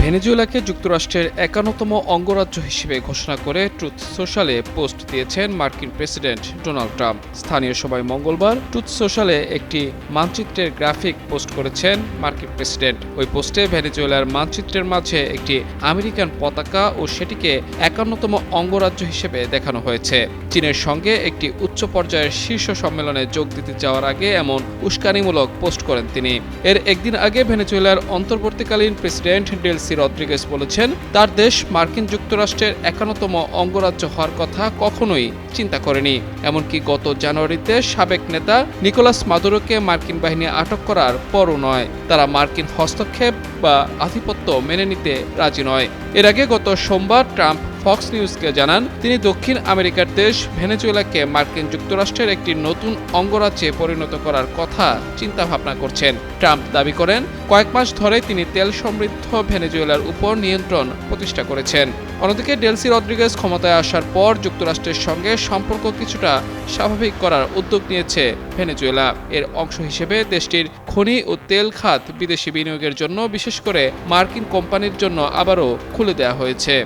ভেনেজুয়েলাকে যুক্তরাষ্ট্রের ৫১তম অঙ্গরাজ্য হিসেবে ঘোষণা করে ট্রুথ সোশ্যালে পোস্ট দিয়েছেন মার্কিন প্রেসিডেন্ট ডোনাল্ড ট্রাম্প। স্থানীয় সময় মঙ্গলবার ট্রুথ সোশ্যালে একটি মানচিত্রের গ্রাফিক পোস্ট করেছেন মার্কিন প্রেসিডেন্ট। ওই পোস্টে ভেনেজুয়েলার মানচিত্রের মাঝে একটি আমেরিকান পতাকা ও সেটিকে ৫১তম অঙ্গরাজ্য হিসেবে দেখানো হয়েছে। চীনের সঙ্গে একটি উচ্চ পর্যায়ের শীর্ষ সম্মেলনে যোগ দিতে যাওয়ার আগে এমন উস্কানিমূলক পোস্ট করেন তিনি। এর একদিন আগে ভেনেজুয়েলার অন্তর্বর্তীকালীন প্রেসিডেন্ট ডেলসি রদ্রিগেজ বলেছেন, তার দেশ মার্কিন যুক্তরাষ্ট্রের ৫১তম অঙ্গরাজ্য হওয়ার কথা কখনোই চিন্তা করেনি। এমনকি গত জানুয়ারিতে সাবেক নেতা নিকোলাস মাদুরোকে মার্কিন বাহিনী আটক করার পরও নয়। তারা মার্কিন হস্তক্ষেপ বা আধিপত্য মেনে নিতে রাজি নয়। এর আগে গত সোমবার ট্রাম্প ফক্স নিউজকে জানান, তিনি দক্ষিণ আমেরিকার দেশ ভেনেজুয়েলাকে মার্কিন যুক্তরাষ্ট্রের একটি নতুন অঙ্গরাজ্যে পরিণত করার কথা চিন্তাভাবনা করছেন। ট্রাম্প দাবি করেন, কয়েক মাস ধরে তিনি তেল সমৃদ্ধ ভেনেজুয়েলার উপর নিয়ন্ত্রণ প্রতিষ্ঠা করেছেন। অন্যদিকে ডেলসি রদ্রিগেজ ক্ষমতায় আসার পর যুক্তরাষ্ট্রের সঙ্গে সম্পর্ক কিছুটা স্বাভাবিক করার উদ্যোগ নিয়েছে ভেনেজুয়েলা। এর অংশ হিসেবে দেশটির খনি ও তেল খাত বিদেশি বিনিয়োগের জন্য, বিশেষ করে মার্কিন কোম্পানির জন্য আবারও খুলে দেওয়া হয়েছে।